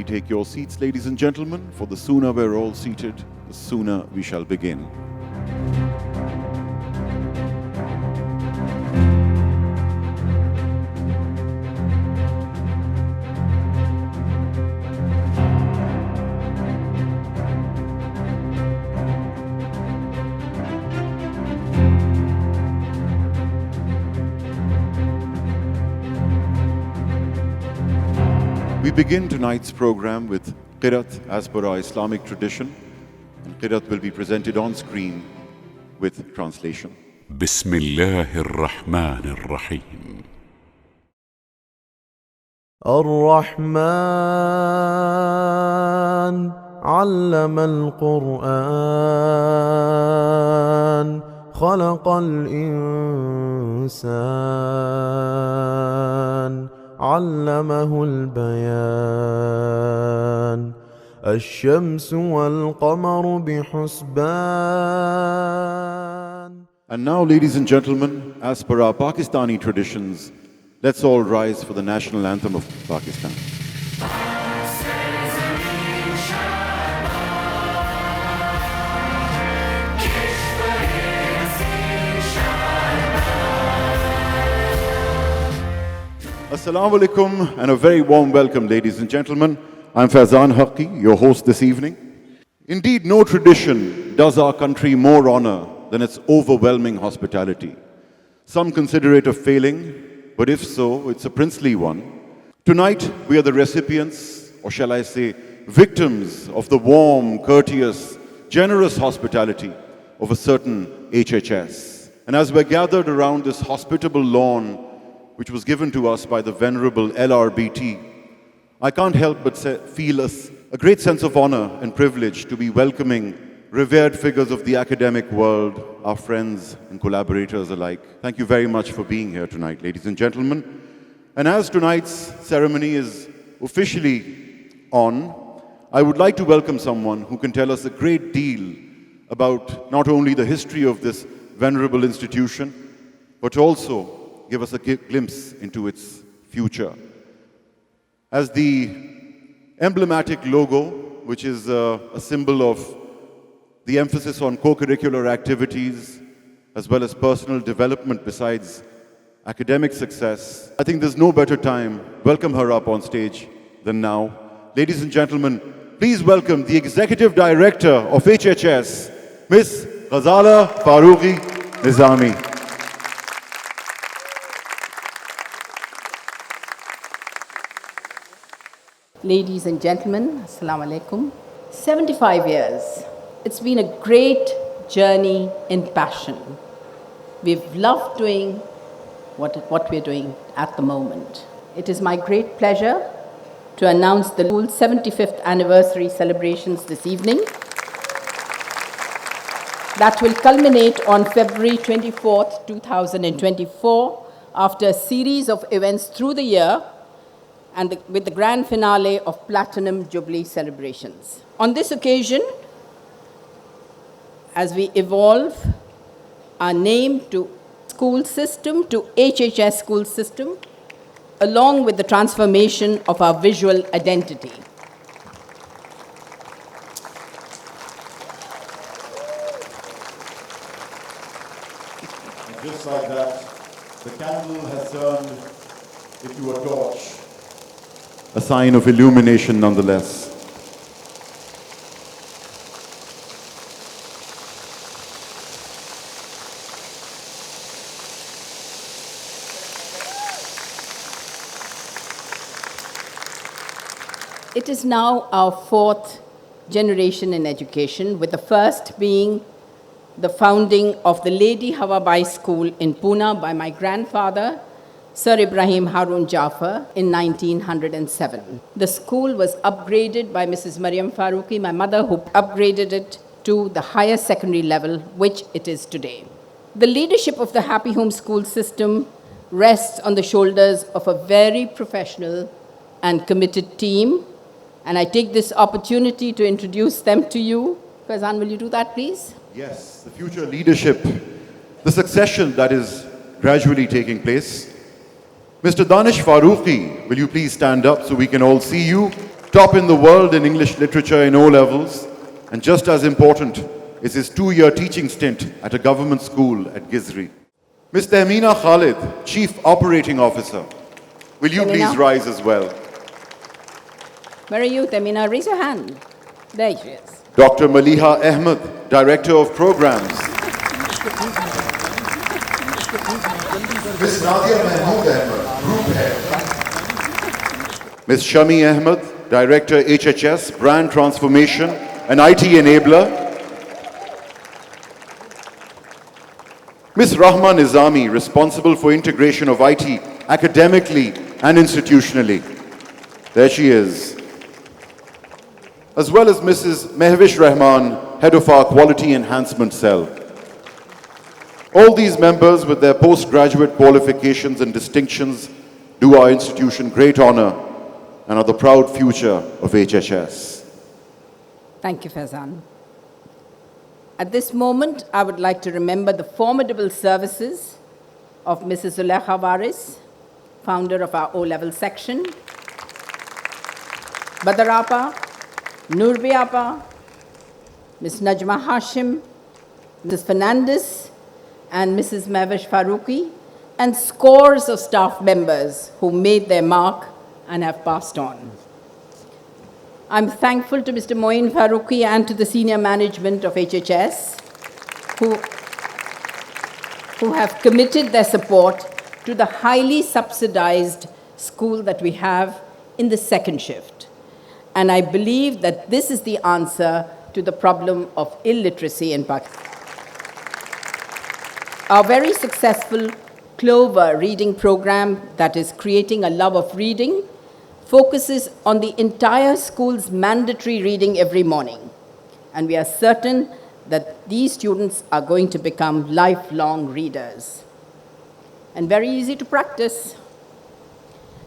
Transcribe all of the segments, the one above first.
take your seats, ladies and gentlemen, for the sooner we're all seated, the sooner we shall begin. We begin tonight's program with Qirat as per our Islamic tradition, and Qirat will be presented on screen with translation. بسم الله الرحمن الرحيم. الرحمن علم القرآن خلق الإنسان علمه البيان الشمس والقمر بحسبان. And now, ladies and gentlemen, as per our Pakistani traditions, let's all rise for the national anthem of Pakistan. Assalamu alaikum and a very warm welcome, ladies and gentlemen. I'm Faizan Haqqi, your host this evening. Indeed, no tradition does our country more honor than its overwhelming hospitality. Some consider it a failing, but if so, it's a princely one. Tonight, we are the recipients, or shall I say, victims of the warm, courteous, generous hospitality of a certain HHS. And as we're gathered around this hospitable lawn, which was given to us by the venerable LRBT, I can't help but feel a great sense of honor and privilege to be welcoming revered figures of the academic world, our friends and collaborators alike. Thank you very much for being here tonight, ladies and gentlemen. And as tonight's ceremony is officially on, I would like to welcome someone who can tell us a great deal about not only the history of this venerable institution, but also give us a glimpse into its future. As the emblematic logo, which is a symbol of the emphasis on co-curricular activities, as well as personal development besides academic success, I think there's no better time. Welcome her up on stage than now. Ladies and gentlemen, please welcome the Executive Director of HHS, Ms. Ghazala Farooqi Nizami. Ladies and gentlemen, Assalamu alaikum. 75 years. It's been a great journey in passion. We've loved doing what we're doing at the moment. It is my great pleasure to announce the school's 75th anniversary celebrations this evening. That will culminate on February 24th, 2024, after a series of events through the year, and with the grand finale of Platinum Jubilee celebrations. On this occasion, as we evolve our name to school system, to HHS school system, along with the transformation of our visual identity. And just like that, the candle has turned into a torch. A sign of illumination nonetheless. It is now our fourth generation in education, with the first being the founding of the Lady Hawabai School in Pune by my grandfather, Sir Ibrahim Harun Jafar, in 1907. The school was upgraded by Mrs. Mariam Farooqi, my mother, who upgraded it to the higher secondary level, which it is today. The leadership of the Happy Home School system rests on the shoulders of a very professional and committed team, and I take this opportunity to introduce them to you. Faizan, will you do that, please? Yes, the future leadership, the succession that is gradually taking place. Mr. Danish Farooqi, will you please stand up so we can all see you? top in the world in English literature in O levels, and just as important is his 2-year teaching stint at a government school at Gizri. Ms. Tehmeena Khalid, Chief Operating Officer, will you Tehmeena? please rise as well? Where are you, Tehmeena? Raise your hand. There she is. Dr. Maliha Ahmed, Director of Programs. Ms. Nadia Mahmood Ahmed, Group Head. Ms. Shami Ahmed, Director HHS, Brand Transformation and IT Enabler. Ms. Rahma Nizami, responsible for integration of IT academically and institutionally. There she is. As well as Mrs. Mehvish Rahman, head of our Quality Enhancement Cell. All these members with their postgraduate qualifications and distinctions do our institution great honor and are the proud future of HHS. Thank you, Faizan. At this moment, I would like to remember the formidable services of Mrs. Zulekha Waris, founder of our O-level section, Badar Apa, Nurbi Apa, Ms. Najma Hashim, Mrs. Fernandez, and Mrs. Mehvish Faruqi, and scores of staff members who made their mark and have passed on. I'm thankful to Mr. Moin Faruqi and to the senior management of HHS who have committed their support to the highly subsidized school that we have in the second shift. And I believe that this is the answer to the problem of illiteracy in Pakistan. Our very successful Clover reading program that is creating a love of reading focuses on the entire school's mandatory reading every morning. And we are certain that these students are going to become lifelong readers. And very easy to practice.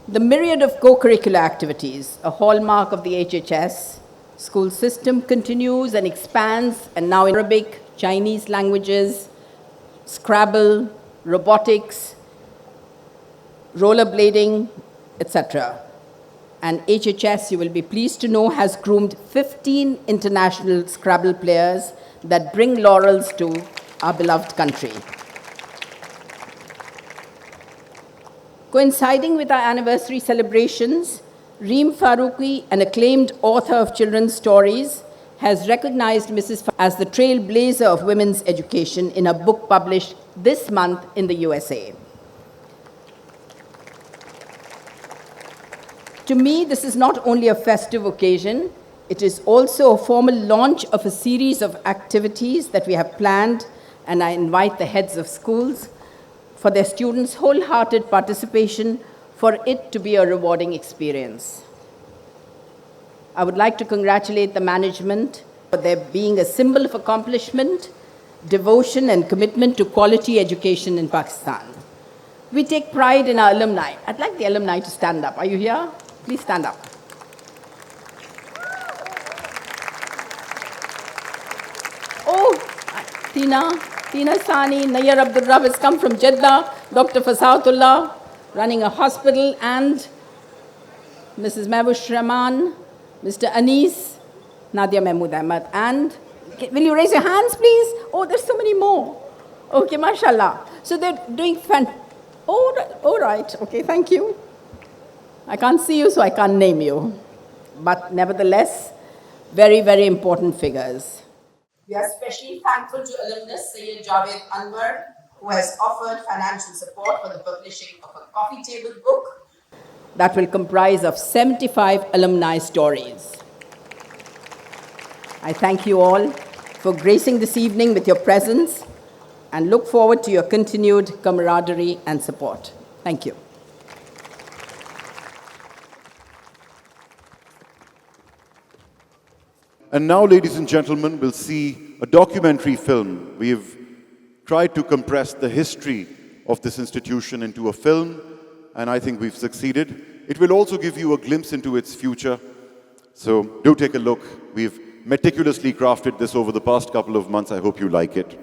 The myriad of co-curricular activities, a hallmark of the HHS school system, continues and expands, and now in Arabic, Chinese languages, Scrabble, robotics, rollerblading, etc. And HHS, you will be pleased to know, has groomed 15 international Scrabble players that bring laurels to our beloved country. Coinciding with our anniversary celebrations, Reem Faruqi, an acclaimed author of children's stories, has recognized Mrs. as the trailblazer of women's education in a book published this month in the USA. To me, this is not only a festive occasion, it is also a formal launch of a series of activities that we have planned, and I invite the heads of schools for their students' wholehearted participation for it to be a rewarding experience. I would like to congratulate the management for their being a symbol of accomplishment, devotion, and commitment to quality education in Pakistan. We take pride in our alumni. I'd like the alumni to stand up. Are you here? Please stand up. Oh, Tina Sani, Nayyar Abdul Rab has come from Jeddah, Dr. Fasautullah, running a hospital, and Mrs. Mehvish Rahman, Mr. Anis, Nadia Mahmood Ahmed, and will you raise your hands, please? Oh, there's so many more. Okay, mashallah. So they're doing all right. Okay, thank you. I can't see you, so I can't name you. But nevertheless, very, very important figures. We are especially thankful to alumnus Sayyid Javed Anwar, who has offered financial support for the publishing of a coffee table book that will comprise of 75 alumni stories. I thank you all for gracing this evening with your presence and look forward to your continued camaraderie and support. Thank you. And now, ladies and gentlemen, we'll see a documentary film. We've tried to compress the history of this institution into a film, and I think we've succeeded. It will also give you a glimpse into its future. So do take a look. We've meticulously crafted this over the past couple of months. I hope you like it.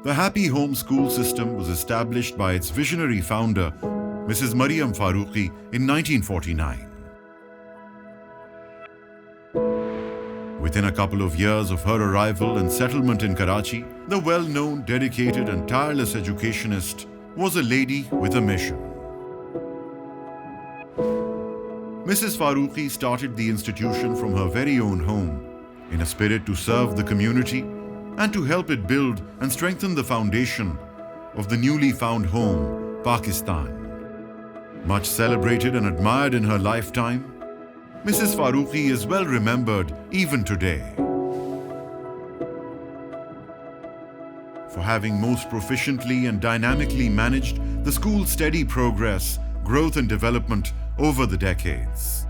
the Happy Home School system was established by its visionary founder, Mrs. Mariam Faruqi, in 1949. Within a couple of years of her arrival and settlement in Karachi, the well-known, dedicated and tireless educationist was a lady with a mission. Mrs. Faruqi started the institution from her very own home in a spirit to serve the community and to help it build and strengthen the foundation of the newly found home, Pakistan. Much celebrated and admired in her lifetime, Mrs. Faruqi is well remembered even today for having most proficiently and dynamically managed the school's steady progress, growth and development over the decades.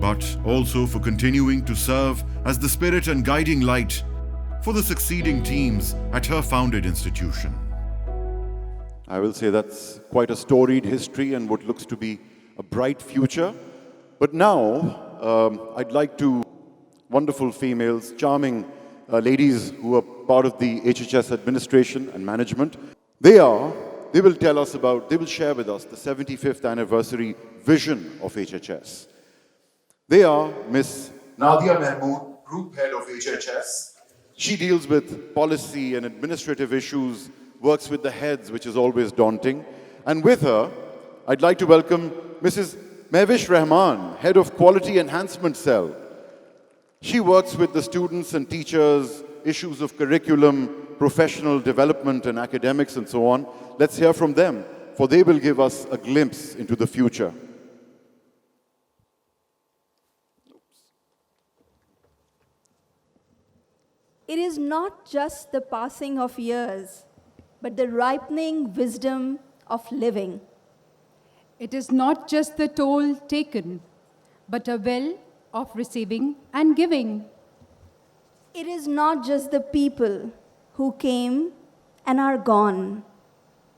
But also for continuing to serve as the spirit and guiding light for the succeeding teams at her founded institution. I will say that's quite a storied history and what looks to be a bright future. But now, I'd like to wonderful females, charming ladies who are part of the HHS administration and management. They will tell us about, they will share with us the 75th anniversary vision of HHS. They are Miss Nadia Mahmood, Group Head of HHS. She deals with policy and administrative issues, works with the heads, which is always daunting. And with her, I'd like to welcome Mrs. Mehwish Rahman, Head of Quality Enhancement Cell. She works with the students and teachers, issues of curriculum, professional development and academics and so on. Let's hear from them, for they will give us a glimpse into the future. It is not just the passing of years, but the ripening wisdom of living. It is not just the toll taken, but a well of receiving and giving. It is not just the people who came and are gone,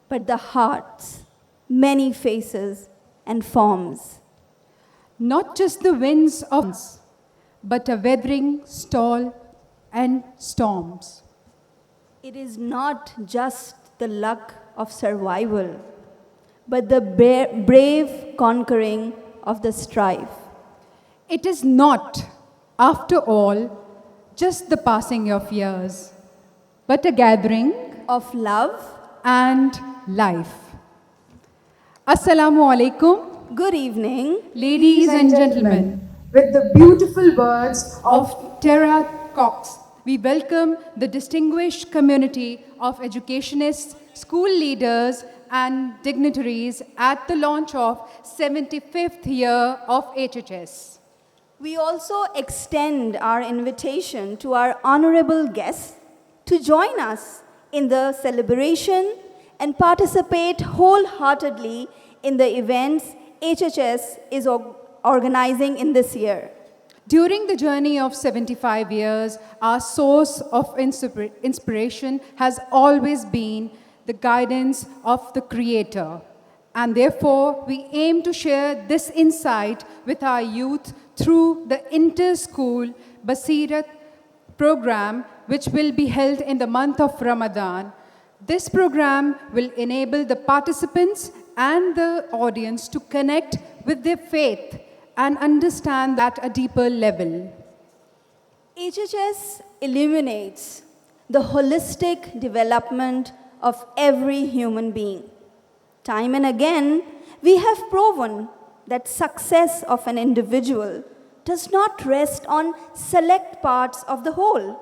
but the hearts, many faces and forms. Not just the winds of, but a weathering storm and storms. It is not just the luck of survival, but the brave conquering of the strife. It is not, after all, just the passing of years, but a gathering of love and life. Assalamu alaikum, Good evening. ladies and gentlemen. With the beautiful words of Tara Cox, we welcome the distinguished community of educationists, school leaders, and dignitaries at the launch of 75th year of HHS. We also extend our invitation to our honorable guests to join us in the celebration and participate wholeheartedly in the events HHS is organizing in this year. During the journey of 75 years, our source of inspiration has always been the guidance of the Creator. And therefore, we aim to share this insight with our youth through the Inter-School Basirat program, which will be held in the month of Ramadan. This program will enable the participants and the audience to connect with their faith and understand that at a deeper level. HHS illuminates the holistic development of every human being. Time and again, we have proven that success of an individual does not rest on select parts of the whole.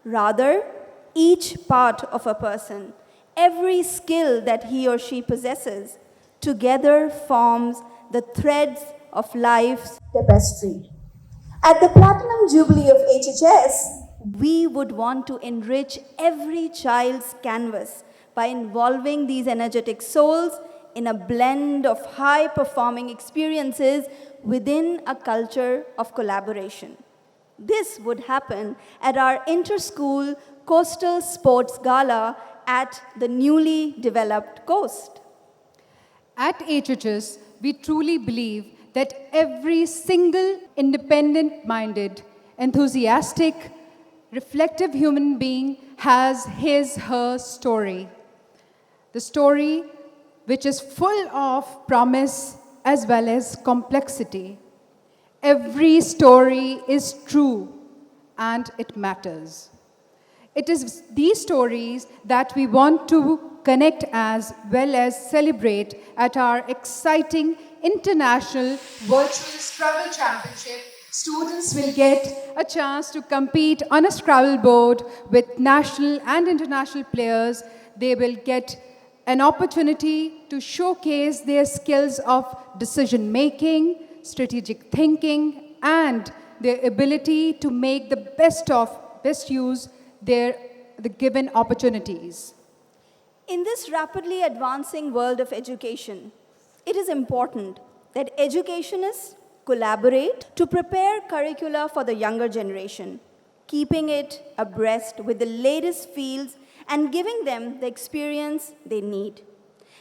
Rather, each part of a person, every skill that he or she possesses, together forms the threads of life's tapestry. At the Platinum Jubilee of HHS, we would want to enrich every child's canvas by involving these energetic souls in a blend of high-performing experiences within a culture of collaboration. This would happen at our Inter-School Coastal Sports Gala at the newly developed coast. At HHS, we truly believe that every single independent-minded, enthusiastic, reflective human being has her story. The story which is full of promise as well as complexity. Every story is true and it matters. It is these stories that we want to connect as well as celebrate at our exciting international virtual Scrabble Championship. Students will get a chance to compete on a Scrabble board with national and international players. They will get an opportunity to showcase their skills of decision making, strategic thinking, and their ability to make the best use the given opportunities. In this rapidly advancing world of education, it is important that educationists collaborate to prepare curricula for the younger generation, keeping it abreast with the latest fields and giving them the experience they need.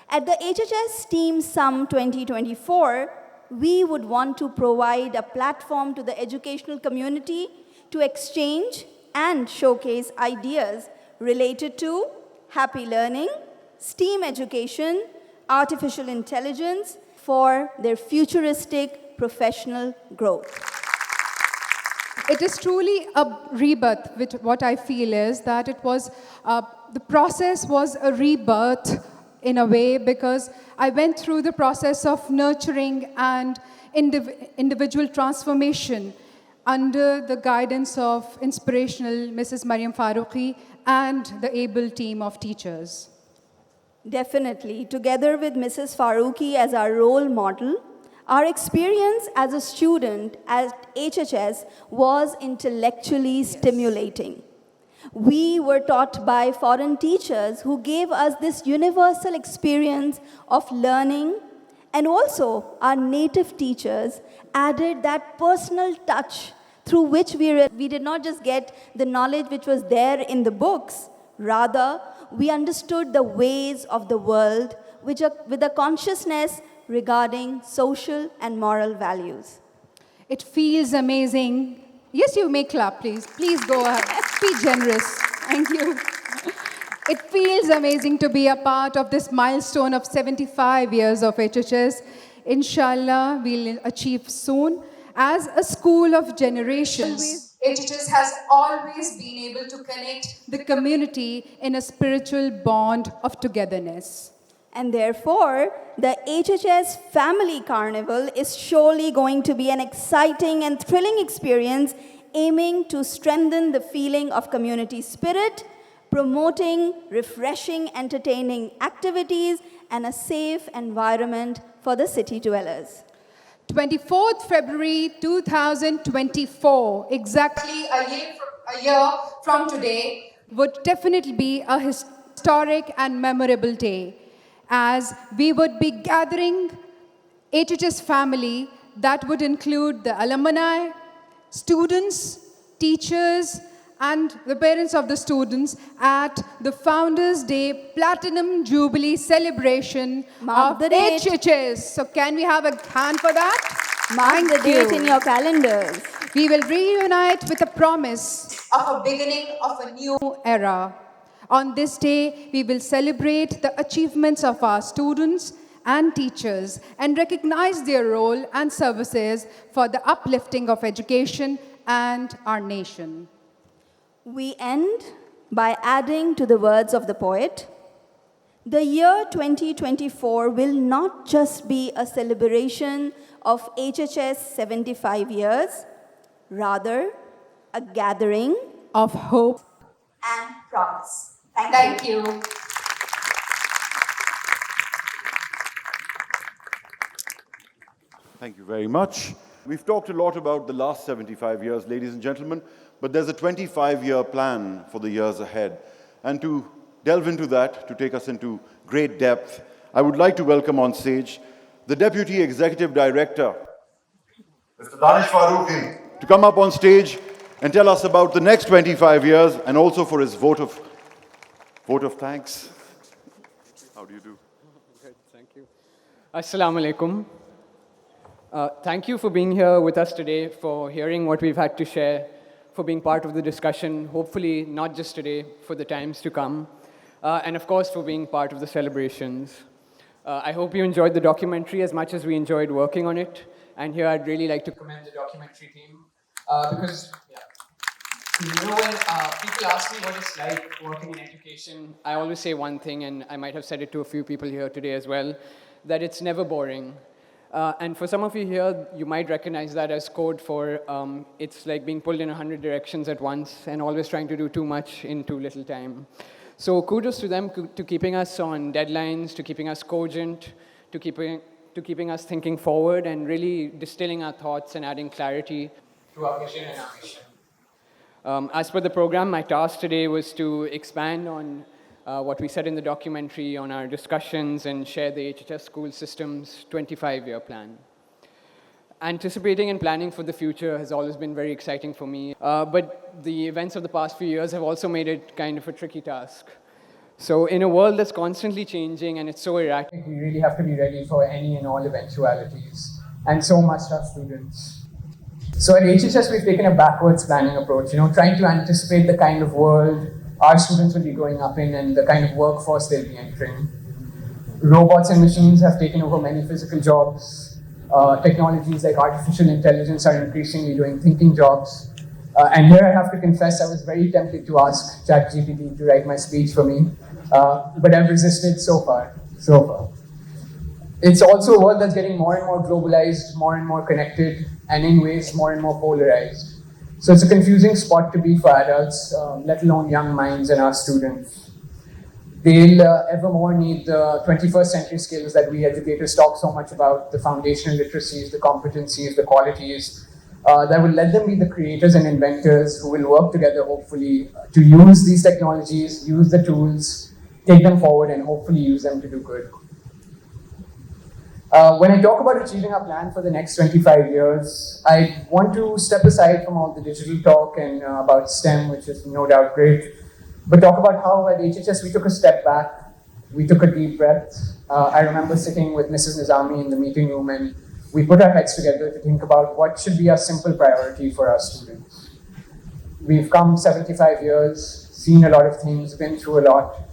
At the HHS Team Sum 2024, we would want to provide a platform to the educational community to exchange and showcase ideas related to happy learning, STEAM education, artificial intelligence for their futuristic professional growth. It is truly a rebirth, which what I feel is that it was, the process was a rebirth in a way because I went through the process of nurturing and individual transformation under the guidance of inspirational Mrs. Mariam Faruqi and the able team of teachers. Definitely, together with Mrs. Faruqi as our role model, our experience as a student at HHS was intellectually stimulating. We were taught by foreign teachers who gave us this universal experience of learning, and also our native teachers added that personal touch through which we did not just get the knowledge which was there in the books, rather we understood the ways of the world with a consciousness regarding social and moral values. It feels amazing. Yes, you may clap, please. Please go ahead. Be generous. Thank you. It feels amazing to be a part of this milestone of 75 years of HHS. Inshallah, we'll achieve soon. As a school of generations, HHS has always been able to connect the community in a spiritual bond of togetherness. And therefore, the HHS Family Carnival is surely going to be an exciting and thrilling experience aiming to strengthen the feeling of community spirit, promoting refreshing, entertaining activities, and a safe environment for the city dwellers. 24th February 2024, exactly a year from today, would definitely be a historic and memorable day, as we would be gathering HHS family that would include the alumni, students, teachers, and the parents of the students at the Founders Day Platinum Jubilee celebration Mark of the date. HHS. So can we have a hand for that? Mark the Thank date you. in your calendars. We will reunite with a promise of a beginning of a new era. On this day, we will celebrate the achievements of our students and teachers and recognize their role and services for the uplifting of education and our nation. We end by adding to the words of the poet, the year 2024 will not just be a celebration of HHS 75 years, rather a gathering Of hope. and promise. Thank you. Thank you very much. We've talked a lot about the last 75 years, ladies and gentlemen, but there's a 25-year plan for the years ahead. And to delve into that, to take us into great depth, I would like to welcome on stage the Deputy Executive Director, Mr. Danish Faruqi, to come up on stage and tell us about the next 25 years and also for his vote of thanks. How do you do? Good, thank you. Assalamu alaikum. Thank you for being here with us today, for hearing what we've had to share, for being part of the discussion, hopefully not just today, for the times to come, and of course for being part of the celebrations. I hope you enjoyed the documentary as much as we enjoyed working on it, and here I'd really like to commend the documentary team, because you know, when people ask me what it's like working in education, I always say one thing, and I might have said it to a few people here today as well, that it's never boring. And for some of you here, you might recognize that as code for it's like being pulled in 100 directions at once and always trying to do too much in too little time. So kudos to them to keeping us on deadlines, to keeping us cogent, to keeping us thinking forward and really distilling our thoughts and adding clarity to our vision and our mission. As per the program, my task today was to expand on what we said in the documentary, on our discussions, and share the HHS school system's 25-year plan. Anticipating and planning for the future has always been very exciting for me, but the events of the past few years have also made it kind of a tricky task. So in a world that's constantly changing and it's so erratic, we really have to be ready for any and all eventualities, and so must our students. So at HHS, we've taken a backwards planning approach, trying to anticipate the kind of world our students will be growing up in and the kind of workforce they'll be entering. Robots and machines have taken over many physical jobs. Technologies like artificial intelligence are increasingly doing thinking jobs. And here I have to confess, I was very tempted to ask ChatGPT to write my speech for me, but I've resisted so far. It's also a world that's getting more and more globalized, more and more connected, and in ways more and more polarized. So it's a confusing spot to be for adults, let alone young minds and our students. They'll ever more need the 21st century skills that we educators talk so much about, the foundational literacies, the competencies, the qualities, that will let them be the creators and inventors who will work together, hopefully, to use these technologies, use the tools, take them forward, and hopefully use them to do good. When I talk about achieving our plan for the next 25 years, I want to step aside from all the digital talk and about STEM, which is no doubt great, but talk about how at HHS we took a step back, we took a deep breath. I remember sitting with Mrs. Nizami in the meeting room and we put our heads together to think about what should be a simple priority for our students. We've come 75 years, seen a lot of things, been through a lot,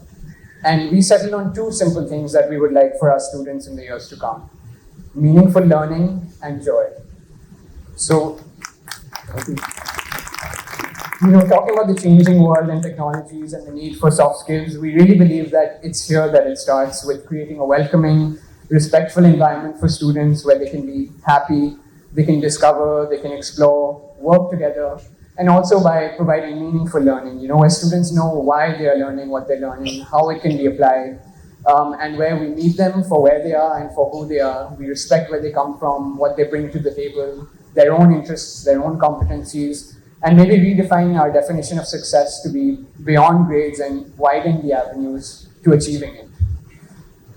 and we settled on two simple things that we would like for our students in the years to come: meaningful learning and joy. So, talking about the changing world and technologies and the need for soft skills, we really believe that it's here that it starts, with creating a welcoming, respectful environment for students where they can be happy, they can discover, they can explore, work together, and also by providing meaningful learning, where students know why they are learning what they're learning, how it can be applied, and where we meet them for where they are and for who they are. We respect where they come from, what they bring to the table, their own interests, their own competencies, and maybe redefining our definition of success to be beyond grades and widen the avenues to achieving it.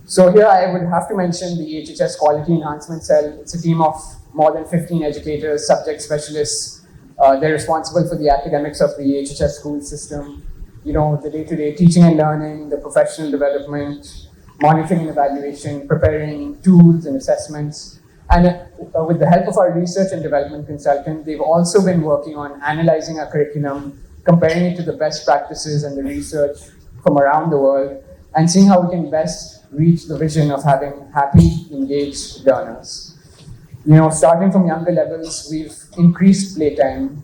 So here I would have to mention the HHS Quality Enhancement Cell. It's a team of more than 15 educators, subject specialists. They're responsible for the academics of the HHS school system, the day-to-day teaching and learning, the professional development, monitoring and evaluation, preparing tools and assessments. And with the help of our research and development consultant, they've also been working on analyzing our curriculum, comparing it to the best practices and the research from around the world, and seeing how we can best reach the vision of having happy, engaged learners. Starting from younger levels, we've increased playtime.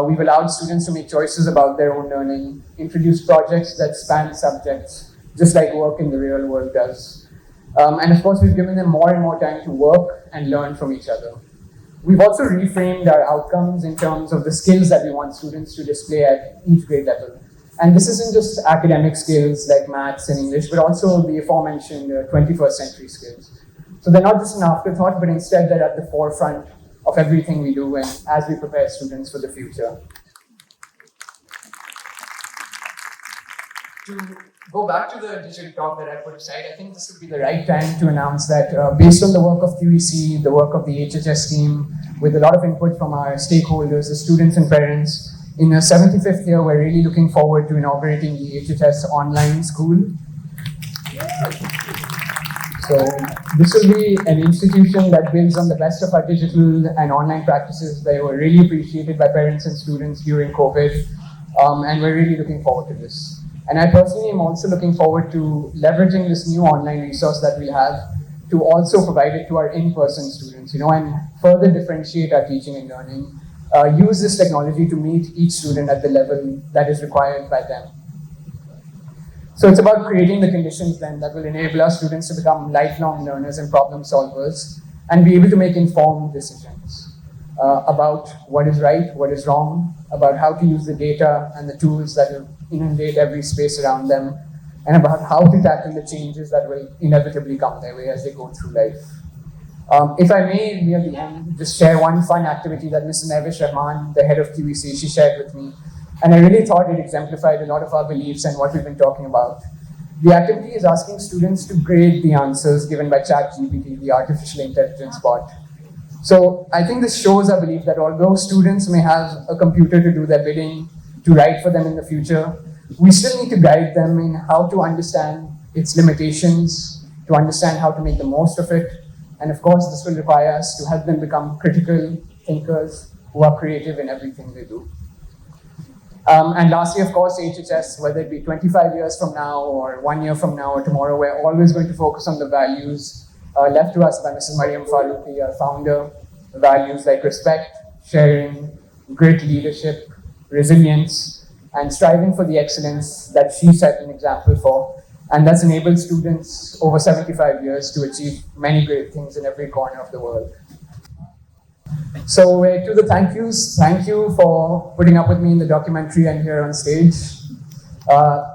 We've allowed students to make choices about their own learning, introduced projects that span subjects, just like work in the real world does. And of course, we've given them more and more time to work and learn from each other. We've also reframed our outcomes in terms of the skills that we want students to display at each grade level. And this isn't just academic skills like maths and English, but also the aforementioned 21st century skills. So they're not just an afterthought, but instead they're at the forefront of everything we do and as we prepare students for the future. To go back to the digital talk that I put aside, I think this would be the right time to announce that based on the work of QEC, the work of the HHS team, with a lot of input from our stakeholders, the students and parents, in the 75th year, we're really looking forward to inaugurating the HHS online school. So this will be an institution that builds on the best of our digital and online practices. They were really appreciated by parents and students during COVID, and we're really looking forward to this. And I personally am also looking forward to leveraging this new online resource that we have to also provide it to our in-person students, and further differentiate our teaching and learning. Use this technology to meet each student at the level that is required by them. So it's about creating the conditions then that will enable our students to become lifelong learners and problem solvers and be able to make informed decisions about what is right, what is wrong, about how to use the data and the tools that will inundate every space around them, and about how to tackle the changes that will inevitably come their way as they go through life. If I may, near the end, just share one fun activity that Mr. Nevish Rahman, the head of QEC, she shared with me. And I really thought it exemplified a lot of our beliefs and what we've been talking about. The activity is asking students to grade the answers given by ChatGPT, the artificial intelligence bot. So I think this shows our belief that although students may have a computer to do their bidding, to write for them in the future, we still need to guide them in how to understand its limitations, to understand how to make the most of it. And of course, this will require us to help them become critical thinkers who are creative in everything they do. And lastly, of course, HHS, whether it be 25 years from now or 1 year from now or tomorrow, we're always going to focus on the values left to us by Mrs. Mariam Faruqi, our founder. Values like respect, sharing, great leadership, resilience, and striving for the excellence that she set an example for. And that's enabled students over 75 years to achieve many great things in every corner of the world. So to the thank yous, thank you for putting up with me in the documentary and here on stage.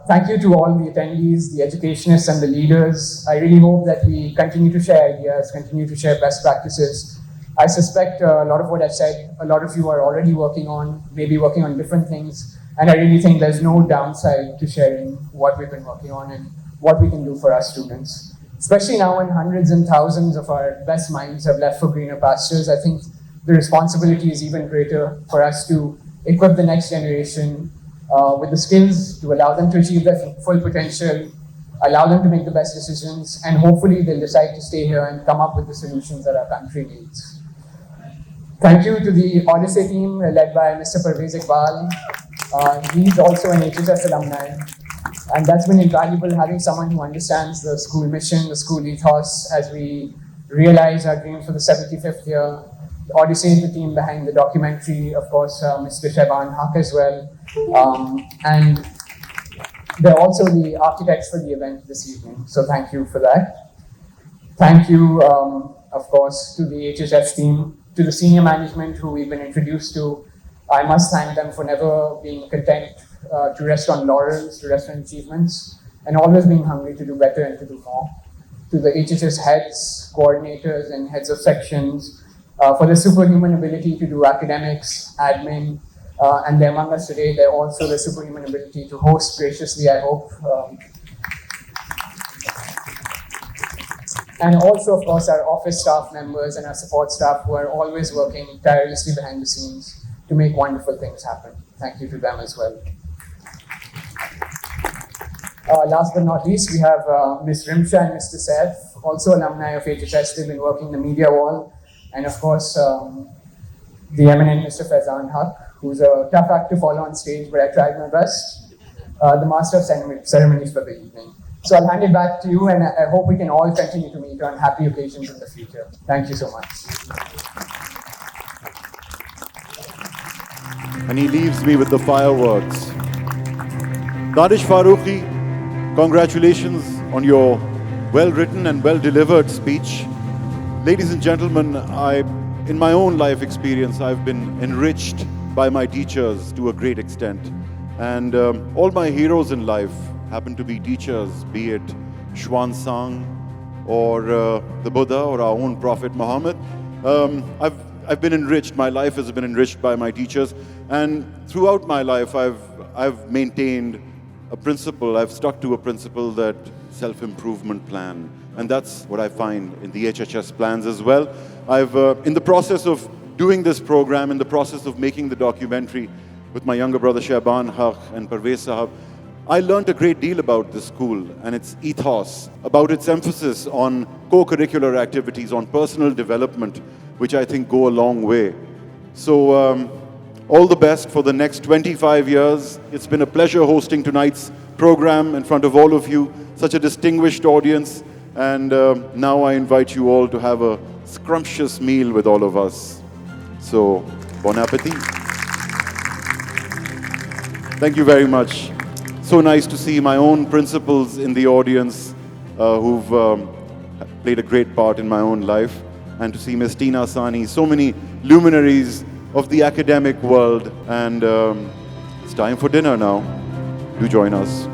Thank you to all the attendees, the educationists and the leaders. I really hope that we continue to share ideas, continue to share best practices. I suspect a lot of what I've said, a lot of you are already working on, maybe working on different things. And I really think there's no downside to sharing what we've been working on and what we can do for our students. Especially now when hundreds and thousands of our best minds have left for greener pastures, I think the responsibility is even greater for us to equip the next generation with the skills to allow them to achieve their full potential, allow them to make the best decisions, and hopefully they'll decide to stay here and come up with the solutions that our country needs. Thank you to the Odyssey team led by Mr. Parvez Iqbal. He's also an HHS alumni, and that's been invaluable having someone who understands the school mission, the school ethos as we realize our dream for the 75th year. Odyssey is the team behind the documentary, of course, Mr. Shaban Haq as well. And they're also the architects for the event this evening, so thank you for that. Thank you, of course, to the HHS team, to the senior management who we've been introduced to. I must thank them for never being content to rest on laurels, to rest on achievements, and always being hungry to do better and to do more. To the HHS heads, coordinators, and heads of sections, for the superhuman ability to do academics, admin, and they're among us today. They're also the superhuman ability to host graciously, I hope. And also, of course, our office staff members and our support staff who are always working tirelessly behind the scenes to make wonderful things happen. Thank you to them as well. Last but not least, we have Ms. Rimsha and Mr. Saif, also alumni of HHS. They've been working the media wall. And of course, the eminent Mr. Faizan Haq, who's a tough act to follow on stage, but I tried my best. The master of ceremonies for the evening. So I'll hand it back to you, and I hope we can all continue to meet on happy occasions in the future. Thank you so much. And he leaves me with the fireworks. Danish Faruqi, congratulations on your well-written and well-delivered speech. Ladies and gentlemen, in my own life experience, I've been enriched by my teachers to a great extent. And all my heroes in life happen to be teachers, be it Xuan Sang or the Buddha or our own Prophet Muhammad. I've been enriched, my life has been enriched by my teachers. And throughout my life, I've maintained a principle, I've stuck to a principle that self-improvement plan. And that's what I find in the HHS plans as well. In the process of doing this program, in the process of making the documentary with my younger brother Shaban Haq and Parvez Sahab, I learned a great deal about this school and its ethos, about its emphasis on co-curricular activities, on personal development, which I think go a long way. So, all the best for the next 25 years. It's been a pleasure hosting tonight's program in front of all of you, such a distinguished audience. And now I invite you all to have a scrumptious meal with all of us. So, bon appetit. Thank you very much. So nice to see my own principals in the audience who've played a great part in my own life, and to see Ms. Tina Sani, so many luminaries of the academic world. And it's time for dinner now. Do join us.